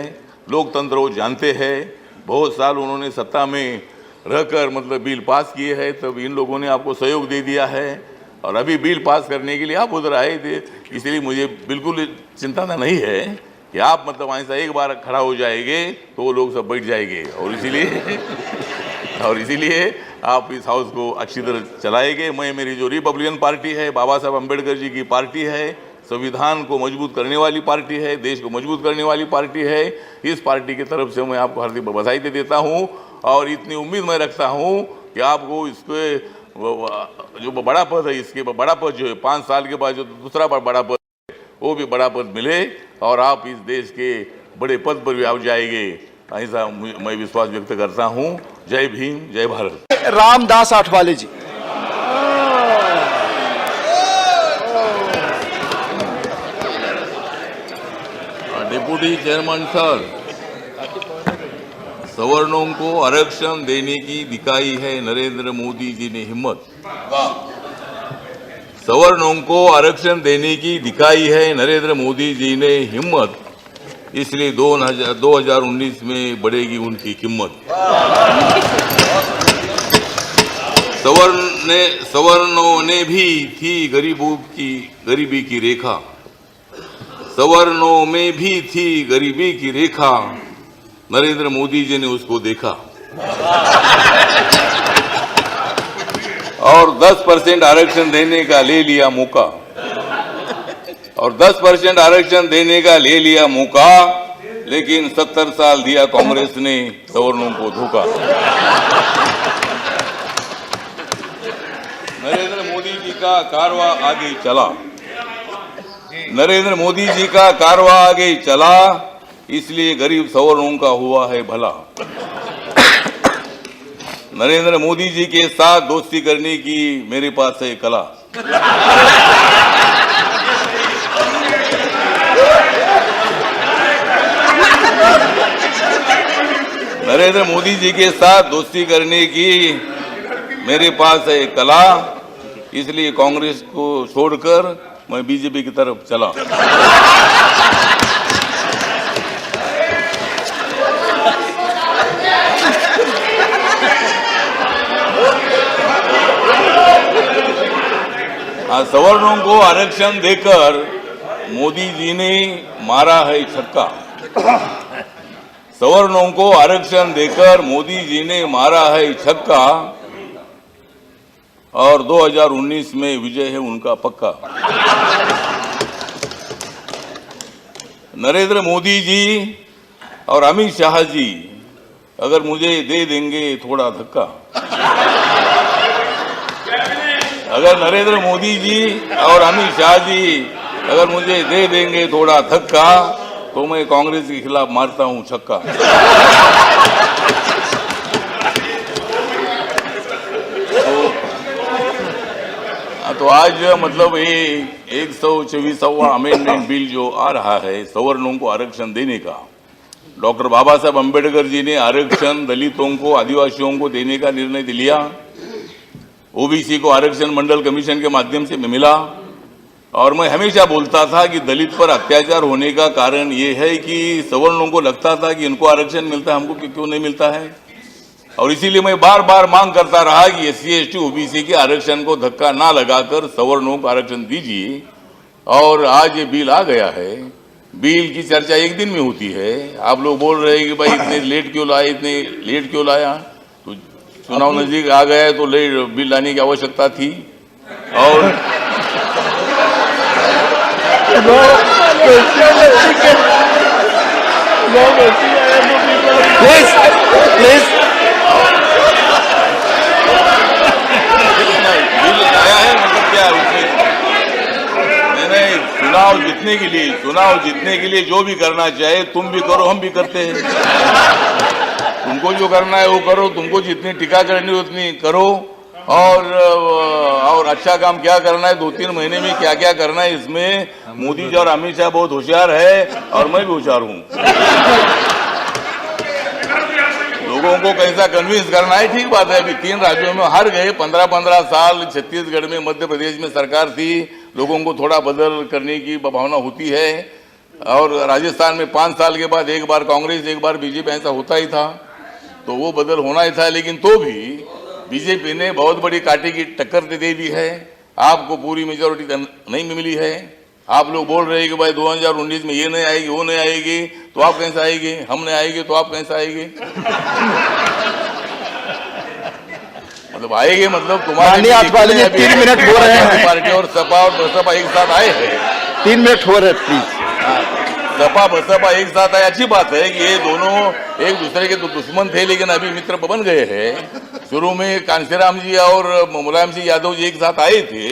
लोकतंत्र वो जानते हैं। बहुत साल उन्होंने सत्ता में रहकर मतलब बिल पास किए हैं, तब इन लोगों ने आपको सहयोग दे दिया है, और अभी बिल पास करने के लिए आप उधर आए थे। इसलिए मुझे बिल्कुल चिंता नहीं है कि आप मतलब ऐसा एक बार खड़ा हो जाएंगे तो वो लोग सब बैठ जाएंगे, और इसीलिए आप इस हाउस को अच्छी तरह चलाएंगे। मेरी जो रिपब्लिकन पार्टी है, बाबा साहब अम्बेडकर जी की पार्टी है, संविधान को मजबूत करने वाली पार्टी है, देश को मजबूत करने वाली पार्टी है। इस पार्टी की तरफ से मैं आपको हार्दिक बधाई दे देता हूँ, और इतनी उम्मीद मैं रखता हूँ कि आपको इसके जो बड़ा पद है, इसके बड़ा पद जो है 5 साल के बाद जो दूसरा बड़ा पद है, वो भी बड़ा पद मिले, और आप इस देश के बड़े पद पर भी आप जाएंगे, ऐसा मैं विश्वास व्यक्त करता हूँ। जय भीम, जय भारत। रामदास आठवले जी। डिप्टी चेयरमैन सर, सवर्णों को आरक्षण देने की दिखाई है नरेंद्र मोदी जी ने हिम्मत। सवर्णों को आरक्षण देने की दिखाई है नरेंद्र मोदी जी ने हिम्मत, इसलिए 2019 में बढ़ेगी उनकी कीमत। सवर्णों ने भी थी गरीबी की रेखा, सवर्णों में भी थी गरीबी की रेखा, नरेंद्र मोदी जी ने उसको देखा, और 10% आरक्षण देने का ले लिया मौका, और 10% आरक्षण देने का ले लिया मौका, लेकिन 70 साल दिया कांग्रेस ने सवर्णों को धोखा। नरेंद्र मोदी जी का कारवा आगे चला, नरेंद्र मोदी जी का कारवा आगे चला, इसलिए गरीब सवर्णों का हुआ है भला। नरेंद्र मोदी जी के साथ दोस्ती करने की मेरे पास है कला। नरेंद्र मोदी जी के साथ दोस्ती करने की मेरे पास है कला, इसलिए कांग्रेस को छोड़कर मैं बीजेपी की तरफ चला। सवर्णों को आरक्षण देकर मोदी जी ने मारा है छक्का। सवर्णों को आरक्षण देकर मोदी जी ने मारा है छक्का और 2019 में विजय है उनका पक्का। नरेंद्र मोदी जी और अमित शाह जी अगर मुझे दे देंगे थोड़ा धक्का, अगर नरेंद्र मोदी जी और अमित शाह जी अगर मुझे दे देंगे थोड़ा धक्का, तो मैं कांग्रेस के खिलाफ मारता हूं छक्का। तो आज मतलब ये 124वां अमेंडमेंट बिल जो आ रहा है सवर्णों को आरक्षण देने का, डॉक्टर बाबा साहब अम्बेडकर जी ने आरक्षण दलितों को, आदिवासियों को देने का निर्णय लिया। ओबीसी को आरक्षण मंडल कमीशन के माध्यम से मिला। और मैं हमेशा बोलता था कि दलित पर अत्याचार होने का कारण ये है कि सवर्णों को लगता था कि इनको आरक्षण मिलता है, हमको क्यों नहीं मिलता है। और इसीलिए मैं बार बार मांग करता रहा कि SC ST ओबीसी के आरक्षण को धक्का ना लगाकर सवर्णों को आरक्षण दीजिए। और आज ये बिल आ गया है। बिल की चर्चा एक दिन में होती है। आप लोग बोल रहे हैं कि भाई इतने लेट क्यों लाए, इतने लेट क्यों लाया। तो चुनाव नजदीक आ गया है तो लेट बिल लाने की आवश्यकता थी। और प्लीज बिल लाया है, मतलब क्या उसमें मैंने चुनाव जीतने के लिए जो भी करना चाहे तुम भी करो, हम भी करते हैं। तुमको जो करना है वो करो, तुमको जितनी टीका करनी है उतनी करो। और अच्छा काम क्या करना है, 2-3 महीने में क्या क्या करना है, इसमें मोदी जी और अमित शाह बहुत होशियार है और मैं भी होशियार हूं। लोगों को कैसा कन्विंस करना है, ठीक बात है। अभी 3 राज्यों में हार गए, 15-15 साल छत्तीसगढ़ में, मध्य प्रदेश में सरकार थी, लोगों को थोड़ा बदल करने की भावना होती है। और राजस्थान में 5 साल के बाद एक बार कांग्रेस एक बार बीजेपी, ऐसा होता ही था। तो वो बदल होना ही था। लेकिन तो भी बीजेपी ने बहुत बड़ी कांटे की टक्कर दे दी है। आपको पूरी मेजोरिटी नहीं मिली है। आप लोग बोल रहे हैं कि भाई 2019 में ये नहीं आएगी, वो नहीं आएगी, तो आप कैसे आएंगे, हम नहीं आएंगे तो आप कैसे आएंगे। मतलब आएंगे मतलब तुम्हारे 3 मिनट हो रहे हैं। पार्टी और सपा और बसपा एक साथ आए हैं। 3 मिनट हो रहे हैं प्लीज। सपा बसपा एक साथ आए, अच्छी बात है कि ये दोनों एक दूसरे के तो दुश्मन थे लेकिन अभी मित्र बन गए हैं। शुरू में कांशीराम जी और मुलायम सिंह यादव जी एक साथ आए थे,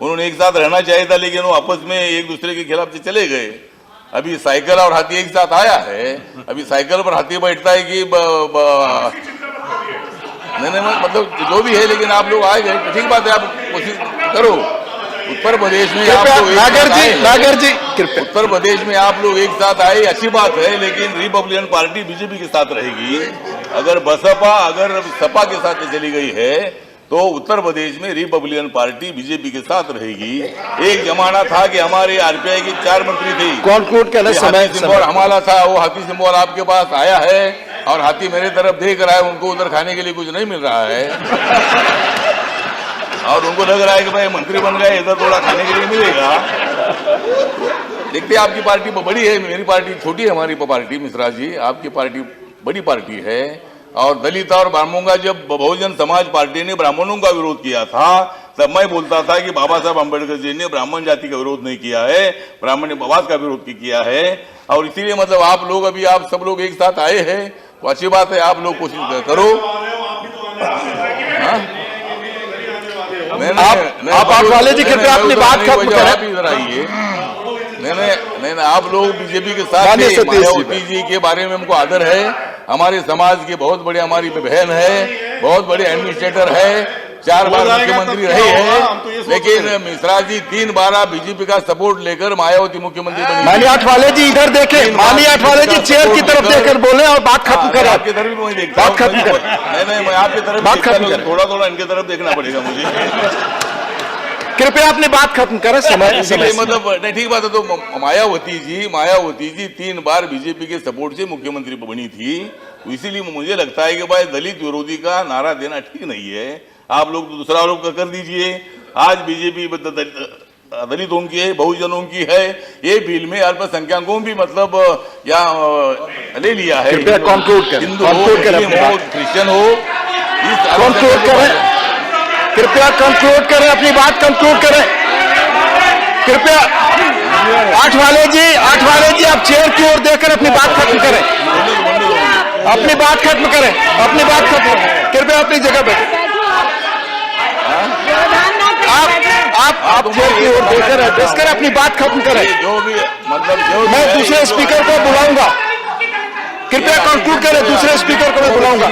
उन्होंने एक साथ रहना चाहिए था लेकिन वो आपस में एक दूसरे के खिलाफ से चले गए। अभी साइकिल और हाथी एक साथ आया है। अभी साइकिल पर हाथी बैठता है कि नहीं मतलब जो भी है, लेकिन आप लोग आए गए तो ठीक बात है। आप कोशिश करो। उत्तर प्रदेश में आप लोग नागर जी उत्तर प्रदेश में आप लोग एक साथ आए, अच्छी बात है। लेकिन रिपब्लिकन पार्टी बीजेपी के साथ रहेगी। अगर बसपा अगर सपा के साथ चली गई है तो उत्तर प्रदेश में रिपब्लिकन पार्टी बीजेपी के साथ रहेगी। एक जमाना था कि हमारे आरपीआई के 4 मंत्री थे। कंक्लूड करने समय सिंबल हमारा था, वो हाथी सिंबल आपके पास आया है और हाथी मेरे तरफ देख रहा है। उनको उधर खाने के लिए कुछ नहीं मिल रहा है और उनको लग रहा है कि भाई मंत्री बन गए, इधर थोड़ा खाने के लिए मिलेगा। देखते आपकी पार्टी बड़ी है, मेरी पार्टी छोटी है। हमारी पार्टी मिश्रा जी, आपकी पार्टी बड़ी पार्टी है। और दलित और ब्राह्मणों का जब बहुजन समाज पार्टी ने ब्राह्मणों का विरोध किया था तब मैं बोलता था कि बाबा साहब अम्बेडकर जी ने ब्राह्मण जाति का विरोध नहीं किया है, ब्राह्मण्यवाद का विरोध किया है। और इसीलिए मतलब आप लोग अभी आप सब लोग एक साथ आए हैं तो अच्छी बात है। आप लोग कोशिश करो। आप वाले जी कृपया अपनी बात खत्म करें। इधर आइए। नहीं, आप लोग बीजेपी के साथ मायावती जी के बारे में हमको आदर है। हमारे समाज के बहुत बड़े, हमारी बहन है, बहुत बड़े एडमिनिस्ट्रेटर है। 4 बार हो जाएगा मुख्यमंत्री तो रहे क्या होगा? हम तो ये हैं, सोच लेकिन रहे मिश्रा जी 3 बार बीजेपी का सपोर्ट लेकर मायावती मुख्यमंत्री बनी। माननीय आठवाले जी इधर देखे, माननीय आठवाले जी चेयर की तरफ देखकर बोले और बात खत्म करें। आपकी तरफ भी मैं देखता बात हूं। खत्म करें। नहीं, मैं आपकी तरफ बात देखता खत्म हूं, करें। थोड़ा इनकी तरफ देखना पड़ेगा मुझे। कृपया अपनी बात खत्म करें। समय इसलिए मतलब नहीं, ठीक बात है। तो मायावती जी 3 बार बीजेपी के सपोर्ट से मुख्यमंत्री बनी थी, तो इसीलिए मुझे लगता है कि भाई दलित विरोधी का नारा देना ठीक नहीं है। आप लोग तो दूसरा आरोप कर दीजिए। आज बीजेपी दलितों की है, बहुजनों की है, ये बिल में अल्पसंख्यकों भी मतलब यहाँ ले लिया है। कृपया conclude करें। हिंदू हो, conclude करें मुस्लिम अपनी हो, बात। क्रिश्चियन हो, इस conclude करें। कृपया कंक्लूड करें, अपनी बात कंक्लूड करें। कृपया आठवाले जी आप चेयर की ओर देखकर अपनी बात खत्म करें। अपनी बात खत्म करें, अपनी बात खत्म। कृपया अपनी जगह बैठे। आप चेयर की ओर देखकर एड्रेस करें, अपनी बात खत्म करें। जो भी मतलब जो मैं दूसरे स्पीकर को बुलाऊंगा। कृपया कंक्लूड करें, दूसरे स्पीकर को मैं बुलाऊंगा।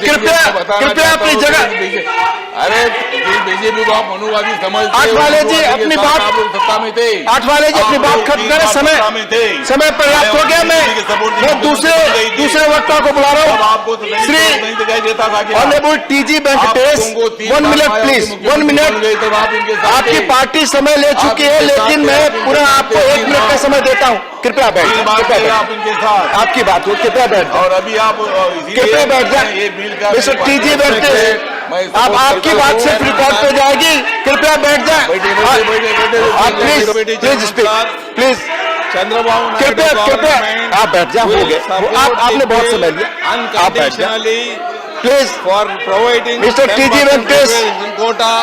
कृपया अपनी जगह। अरे बीजेपी को आप मनुवादी समझते आठवाले जी अपनी बात, आप लोग सत्ता में थे। आठवाले जी अपनी बात खत्म करें। समय पर्याप्त हो गया। मैं दूसरे वक्ता को बुला रहा हूँ। Shri honourable TG Venkatesh, 1 minute please, 1 minute. आपकी पार्टी समय ले चुकी है, लेकिन मैं पूरा आपको 1 मिनट का समय देता हूँ। कृपया बैठ जाए। आप इनके साथ आपकी बात हो, कृपया बैठ जाए। और अभी आप कृपया बैठ जाए। मिस्टर टीजी वेंकटेश, अब आपकी बात सिर्फ रिकॉर्ड पे जाएगी। कृपया बैठ जाए। Please speak, please. चंद्रबाबू कृपया आप बैठ जाए। हो गए, आपने बहुत समय लिया, आप बैठ जाए please. For providing mister TG Venkatesh, quota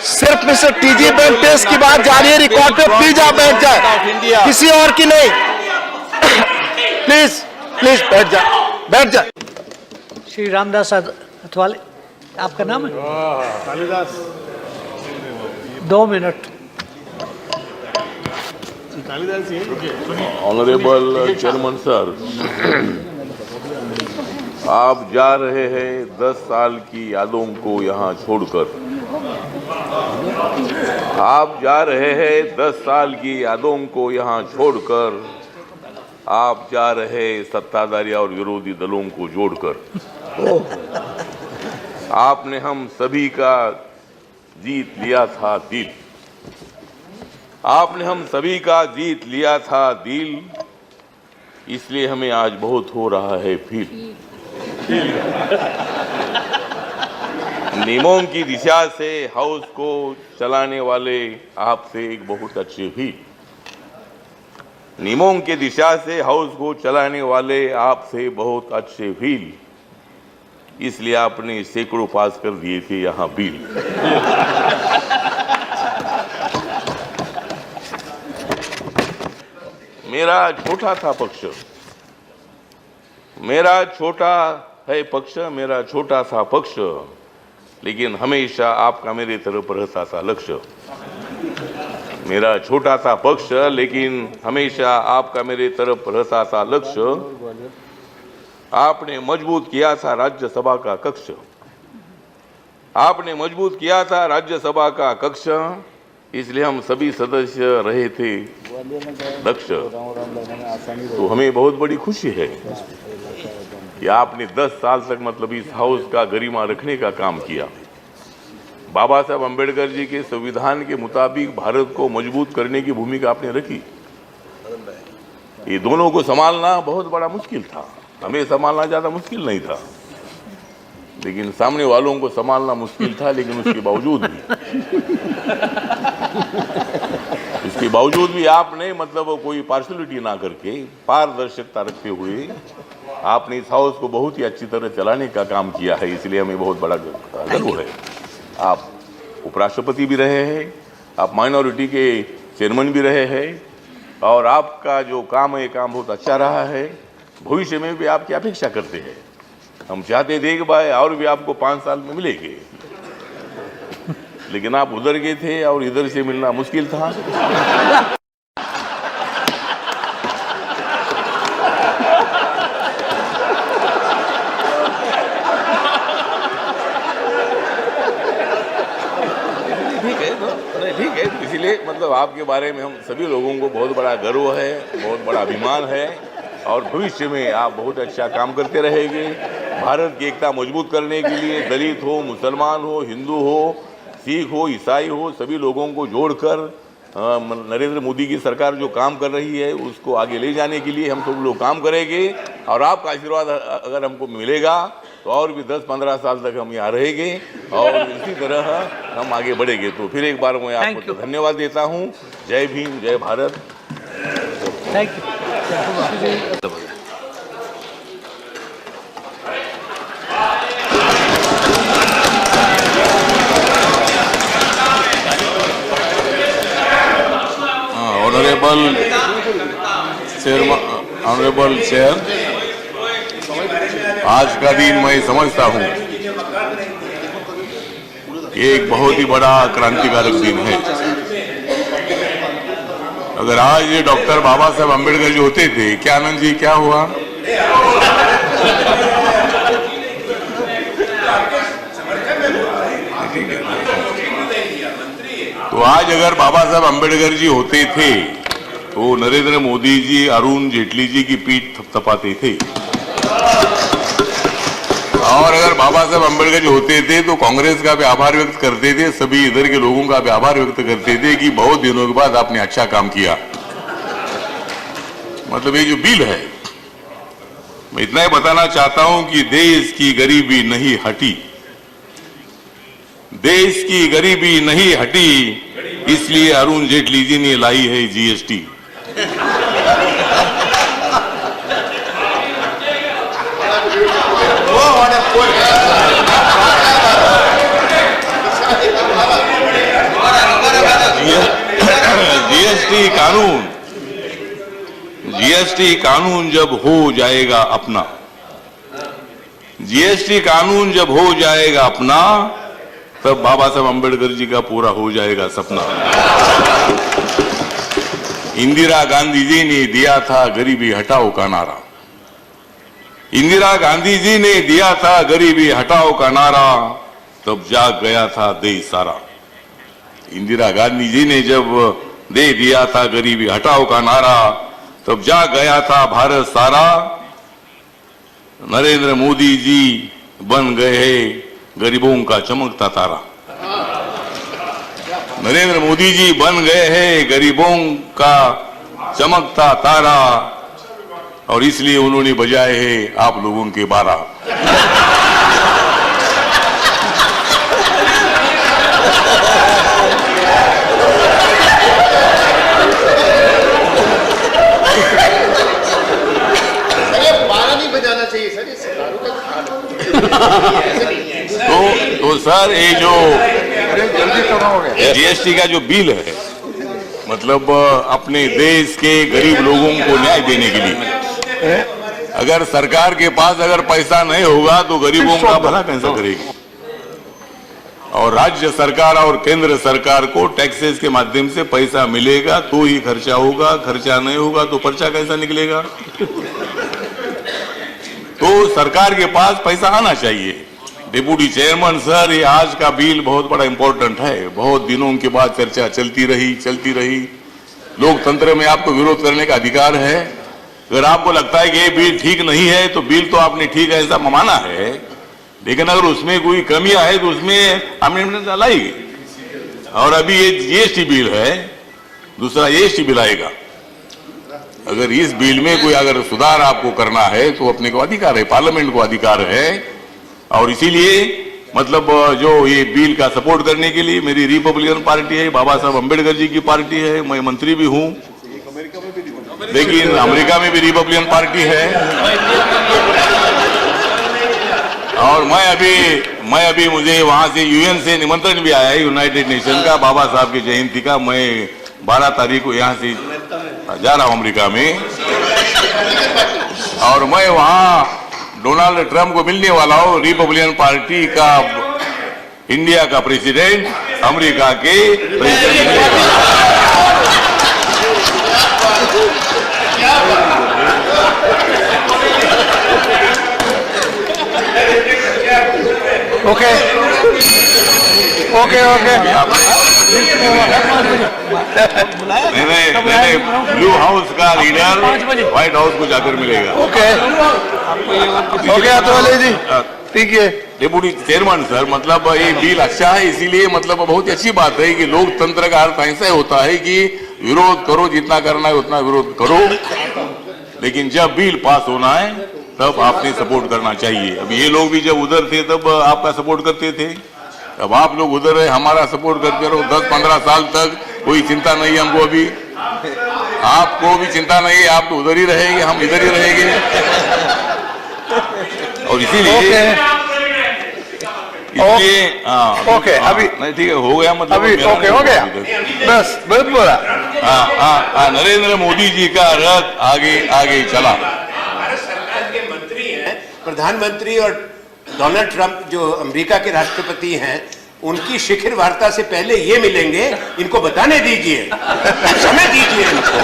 सिर्फ मिस्टर टीजी वेंकटेश की बात जारी है रिकॉर्ड पे। प्लीज आप बैठ जाए, किसी और की नहीं। प्लीज बैठ जाए। श्री रामदास अथवाले, आपका नाम है? Kalidas. 2 minute. Honourable chairman sir, आप जा रहे हैं 10 साल की यादों को यहाँ छोड़कर। आप जा रहे हैं 10 साल की यादों को यहाँ छोड़कर। आप जा रहे सत्ताधारी और विरोधी दलों को जोड़कर। आपने हम सभी का जीत लिया था दिल। आपने हम सभी का जीत लिया था दिल, इसलिए हमें आज बहुत हो रहा है फील। नियमों की दिशा से हाउस को चलाने वाले आपसे एक बहुत अच्छे फील। नियमों की दिशा से हाउस को चलाने वाले आपसे बहुत अच्छे फील, इसलिए आपने सैकड़ों पास कर दिए थे यहाँ बिल। मेरा छोटा था पक्ष, मेरा छोटा है पक्ष, मेरा छोटा सा पक्ष, लेकिन हमेशा आपका मेरे तरफ रहता था लक्ष्य। मेरा छोटा सा पक्ष, लेकिन हमेशा आपका मेरे तरफ रहता था लक्ष्य। आपने मजबूत किया था राज्यसभा का कक्ष। आपने मजबूत किया था राज्यसभा का कक्ष, इसलिए हम सभी सदस्य रहे थे दक्ष। तो हमें बहुत बड़ी खुशी है कि आपने 10 साल तक मतलब इस हाउस का गरिमा रखने का काम किया। बाबा साहब अम्बेडकर जी के संविधान के मुताबिक भारत को मजबूत करने की भूमिका आपने रखी। ये दोनों को संभालना बहुत बड़ा मुश्किल था। हमें संभालना ज्यादा मुश्किल नहीं था, लेकिन सामने वालों को संभालना मुश्किल था। लेकिन उसके बावजूद भी आपने मतलब कोई पार्शलिटी ना करके पारदर्शिता रखते हुए आपने इस हाउस को बहुत ही अच्छी तरह चलाने का काम किया है। इसलिए हमें बहुत बड़ा गर्व है। आप उपराष्ट्रपति भी रहे हैं, आप माइनॉरिटी के चेयरमैन भी रहे हैं, और आपका जो काम है ये काम बहुत अच्छा रहा है। भविष्य में भी आपकी अपेक्षा करते हैं। हम चाहते थे कि भाई और भी आपको 5 साल में मिलेंगे, लेकिन आप उधर गए थे और इधर से मिलना मुश्किल था। मतलब आपके बारे में हम सभी लोगों को बहुत बड़ा गर्व है, बहुत बड़ा अभिमान है और भविष्य में आप बहुत अच्छा काम करते रहेंगे। भारत की एकता मजबूत करने के लिए दलित हो, मुसलमान हो, हिंदू हो, सिख हो, ईसाई हो, सभी लोगों को जोड़कर नरेंद्र मोदी की सरकार जो काम कर रही है उसको आगे ले जाने के लिए हम सब लोग काम करेंगे। और आपका आशीर्वाद अगर हमको मिलेगा तो और भी 10-15 साल तक हम यहाँ रहेंगे और इसी तरह हम आगे बढ़ेंगे। तो फिर एक बार मैं आपको धन्यवाद देता हूँ। जय भीम, जय Bharat. Thank you. Honourable chair, आज का दिन मैं समझता हूँ ये एक बहुत ही बड़ा क्रांतिकारक दिन है। अगर आज डॉक्टर बाबा साहब अम्बेडकर जी होते थे, क्या आनंद जी क्या हुआ? तो आज अगर बाबा साहब अम्बेडकर जी होते थे तो नरेंद्र मोदी जी अरुण जेटली जी की पीठ थपथपाते थे। और अगर बाबा साहब अम्बेडकर जी होते थे तो कांग्रेस का भी आभार व्यक्त करते थे, सभी इधर के लोगों का भी आभार व्यक्त करते थे कि बहुत दिनों के बाद आपने अच्छा काम किया। मतलब ये जो बिल है, मैं इतना ही बताना चाहता हूं कि देश की गरीबी नहीं हटी, देश की गरीबी नहीं हटी, इसलिए अरुण जेटली जी ने लाई है जीएसटी। जीएसटी कानून जब हो जाएगा अपना, जीएसटी कानून जब हो जाएगा अपना, तब बाबा साहब अम्बेडकर जी का पूरा हो जाएगा सपना। इंदिरा गांधी जी ने दिया था गरीबी हटाओ का नारा, इंदिरा गांधी जी ने दिया था गरीबी हटाओ का नारा, तब जाग गया था देश सारा। इंदिरा गांधी जी ने जब दे दिया था गरीबी हटाओ का नारा, तब जाग गया था भारत सारा। नरेंद्र मोदी जी बन गए गरीबों का चमकता तारा, नरेंद्र मोदी जी बन गए हैं गरीबों का चमकता तारा, और इसलिए उन्होंने बजाए हैं आप लोगों के 12। तो सर ये जो जीएसटी का जो बिल है, मतलब अपने देश के गरीब लोगों को न्याय देने के लिए, अगर सरकार के पास अगर पैसा नहीं होगा तो गरीबों का भला कैसे करेगी? और राज्य सरकार और केंद्र सरकार को टैक्सेस के माध्यम से पैसा मिलेगा तो ही खर्चा होगा, खर्चा नहीं होगा तो पर्चा कैसा निकलेगा? तो सरकार के पास पैसा आना चाहिए। डिप्टी चेयरमैन सर, ये आज का बिल बहुत बड़ा इंपॉर्टेंट है, बहुत दिनों के बाद चर्चा चलती रही। लोकतंत्र में आपको विरोध करने का अधिकार है। अगर आपको लगता है कि ये बिल ठीक नहीं है तो बिल तो आपने ठीक है ऐसा माना है, लेकिन अगर उसमें कोई कमियां है तो उसमें अमेंडमेंट लाएगी। और अभी ये जीएसटी बिल है, दूसरा जीएसटी बिल आएगा। अगर इस बिल में कोई अगर सुधार आपको करना है तो अपने को अधिकार है, पार्लियामेंट को अधिकार है। और इसीलिए मतलब जो ये बिल का सपोर्ट करने के लिए मेरी रिपब्लिकन पार्टी है, बाबा साहब अम्बेडकर जी की पार्टी है, मैं मंत्री भी हूं, लेकिन अमेरिका में भी रिपब्लिकन पार्टी है। और मैं अभी मुझे वहां से यूएन से निमंत्रण भी आया है, यूनाइटेड नेशन का, बाबा साहब की जयंती का। मैं 12 तारीख को यहाँ से जा रहा हूं अमेरिका में, और मैं वहां डोनाल्ड ट्रंप को मिलने वाला हूं, रिपब्लिकन पार्टी का इंडिया का प्रेसिडेंट, अमेरिका के प्रेसिडेंट। ओके। मैंने ब्लू हाउस का लीडर व्हाइट हाउस को जाकर मिलेगा। ओके ओके अथवाले जी ठीक है। डेप्यूटी चेयरमैन सर, मतलब ये बिल अच्छा है, इसीलिए मतलब बहुत ही अच्छी बात है कि लोकतंत्र का अर्थ ऐसा होता है कि विरोध करो, जितना करना है उतना विरोध करो, लेकिन जब बिल पास होना है तब आपने सपोर्ट करना चाहिए। अब ये लोग भी जब उधर थे तब आपका सपोर्ट करते थे, अब आप लोग उधर है, हमारा सपोर्ट करते रहो। 10-15 साल तक कोई चिंता नहीं हमको, अभी आपको भी चिंता नहीं है, आप तो उधर ही रहेंगे, हम इधर ही रहेंगे। और इसीलिए ओके अभी नहीं ठीक है, हो गया मतलब अभी ओके हो गया, बस बहुत बोला। नरेंद्र मोदी जी का रथ आगे आगे चला। भारत सरकार के मंत्री हैं, प्रधानमंत्री और डोनाल्ड ट्रंप जो अमेरिका के राष्ट्रपति हैं, उनकी शिखर वार्ता से पहले ये मिलेंगे, इनको बताने दीजिए, समय दीजिए इनको।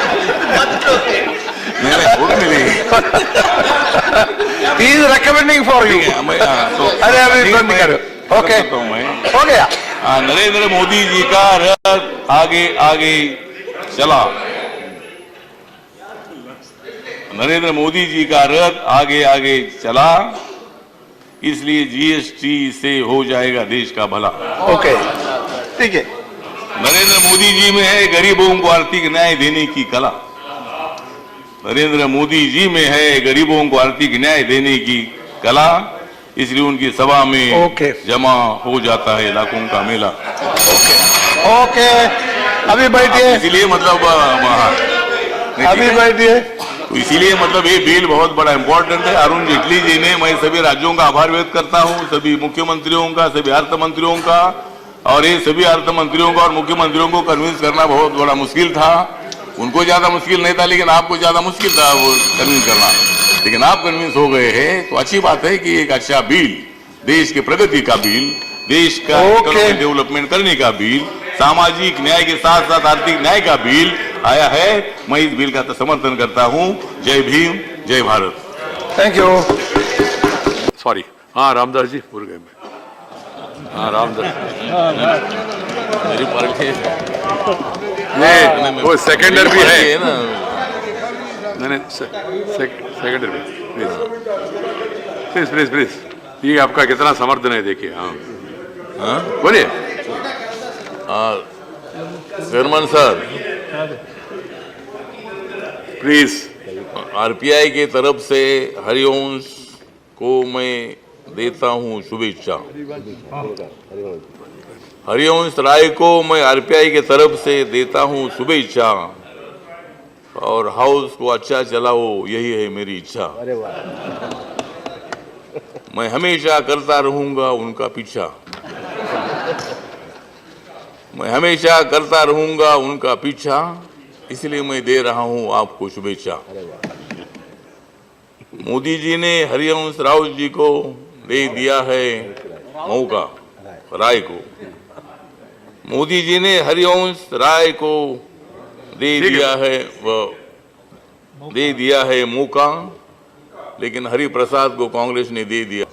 He is recommending for you. अरे अभी बंद करो। ओके हो गया। नरेंद्र मोदी जी का रथ आगे आगे चला। नरेंद्र मोदी जी का रथ आगे आगे चला, इसलिए जीएसटी से हो जाएगा देश का भला। ओके ठीक है। नरेंद्र मोदी जी में है गरीबों को आर्थिक न्याय देने की कला। नरेंद्र मोदी जी में है गरीबों को आर्थिक न्याय देने की कला, इसलिए उनकी सभा में जमा हो जाता है लाखों का मेला। ओके अभी बैठिए। इसीलिए मतलब अभी बैठिए। तो इसीलिए मतलब ये बिल बहुत बड़ा इम्पोर्टेंट है। अरुण जेटली जी ने, मैं सभी राज्यों का आभार व्यक्त करता हूँ, सभी मुख्यमंत्रियों का, सभी अर्थ मंत्रियों का, और ये सभी अर्थ मंत्रियों का और मुख्यमंत्रियों को कन्विंस करना बहुत बड़ा मुश्किल था। उनको ज्यादा मुश्किल नहीं था, लेकिन आपको ज्यादा मुश्किल था वो कन्विंस करना, लेकिन आप कन्विंस हो गए हैं, तो अच्छी बात है कि एक अच्छा बिल, देश की प्रगति का बिल, देश का डेवलपमेंट करने का बिल, सामाजिक न्याय के साथ साथ आर्थिक न्याय का बिल आया है। मैं इस बिल का समर्थन करता हूं। जय भीम, जय भारत। Thank you. सॉरी, हाँ रामदास जी भूल गए मैं। हाँ रामदास, मेरी पार्टी ये वो सेकेंडर भी है ना। नहीं सेकेंडर भी, प्लीज प्लीज प्लीज, ये आपका कितना समर्थन है देखिए। हाँ बोलिए। Chairman sir, please. आरपीआई की तरफ से हरिवंश को मैं देता हूं शुभेच्छा। हरिवंश राय को मैं आरपीआई की तरफ से देता हूं शुभेच्छा, और हाउस को अच्छा चलाओ, यही है मेरी इच्छा। मैं हमेशा करता रहूंगा उनका पीछा, मैं हमेशा करता रहूंगा उनका पीछा, इसलिए मैं दे रहा हूं आपको शुभेच्छा। मोदी जी ने हरिवंश राव जी को दे दिया है मौका, राय को। मोदी जी ने हरिवंश राय को दे दिया है मौका, लेकिन हरिप्रसाद को कांग्रेस ने दे दिया।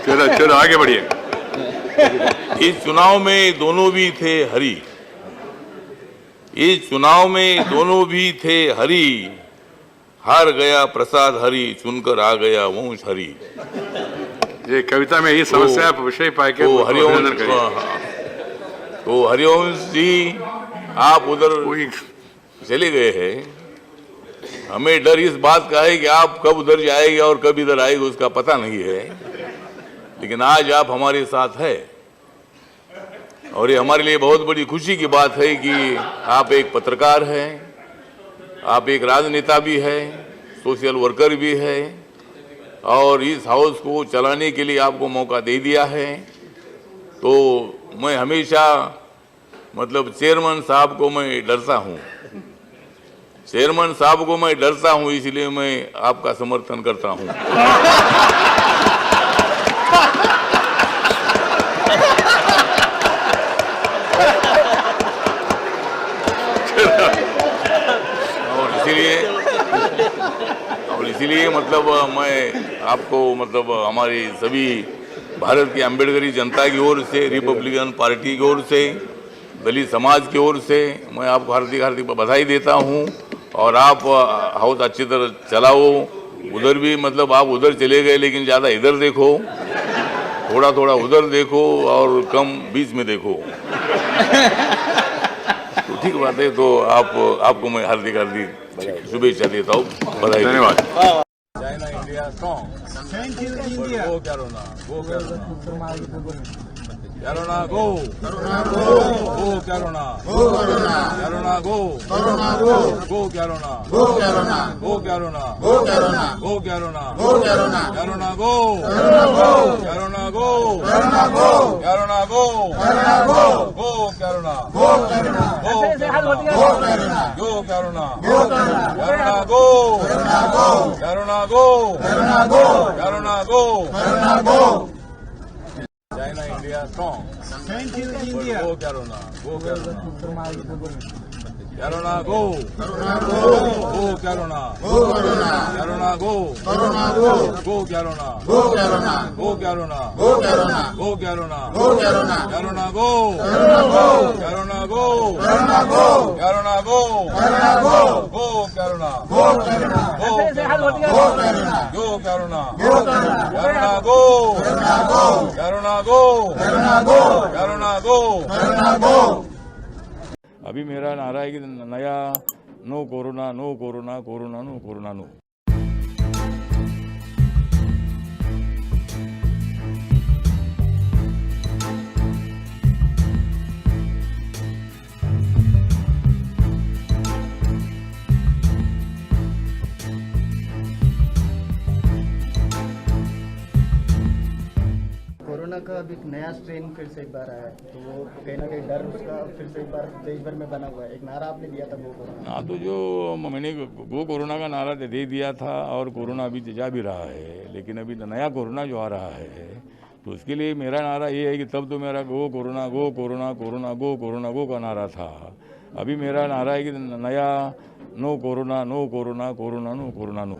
चलो चलो आगे बढ़िए। इस चुनाव में दोनों भी थे हरि, इस चुनाव में दोनों भी थे हरि, हार गया प्रसाद हरि, चुनकर आ गया वंश हरि। ये कविता में ये समस्या विषय पाए के तो हरिवंश जी आप उधर चले गए हैं। हमें डर इस बात का है कि आप कब उधर जाएंगे और कब इधर आएंगे उसका पता नहीं है, लेकिन आज आप हमारे साथ है, और ये हमारे लिए बहुत बड़ी खुशी की बात है कि आप एक पत्रकार हैं, आप एक राजनेता भी है, सोशल वर्कर भी है, और इस हाउस को चलाने के लिए आपको मौका दे दिया है। तो मैं हमेशा मतलब चेयरमैन साहब को मैं डरता हूँ, चेयरमैन साहब को मैं डरता हूँ, इसलिए मैं आपका समर्थन करता हूँ। और इसीलिए और इसीलिए मतलब मैं आपको मतलब हमारी सभी भारत की अम्बेडकरी जनता की ओर से, रिपब्लिकन पार्टी की ओर से, दलित समाज की ओर से मैं आपको हार्दिक हार्दिक बधाई देता हूं। और आप हाउस अच्छी तरह चलाओ। उधर भी मतलब आप उधर चले गए लेकिन ज़्यादा इधर देखो, थोड़ा थोड़ा उधर देखो और कम बीच में देखो। तो ठीक बात है। तो आपको मैं हार्दिक हार्दिक शुभेच्छा देता हूँ, बधाई। धन्यवाद। चाइना इंडिया सॉन्ग गो corona, go corona, corona go, go corona, corona go, go corona, go corona, go corona, go corona, go corona, corona go, corona go, corona go, go corona, go corona, go corona, corona go, corona go, corona गो, China India song गो corona, go corona, corona go, go corona, corona go, go corona, go corona, go corona, go corona, corona go, corona go, corona go, go corona, go corona, go corona, corona go, corona go. अभी मेरा नारा है कि नया no corona, no corona, corona no, corona no. कोरोना का अभी नया स्ट्रेन फिर से एक बार आया है, तो वो कहीं ना कहीं डर उसका फिर से एक बार देश भर में बना हुआ है। एक नारा आपने दिया था गो कोरोना। हाँ, तो जो मैंने गो कोरोना का नारा दे दिया था और कोरोना अभी जा भी रहा है, लेकिन अभी नया कोरोना जो आ रहा है तो उसके लिए मेरा नारा ये है कि तब तो मेरा go corona, go corona, corona go, corona go का नारा था। अभी मेरा नारा है कि नया no corona, no corona, corona no, corona no.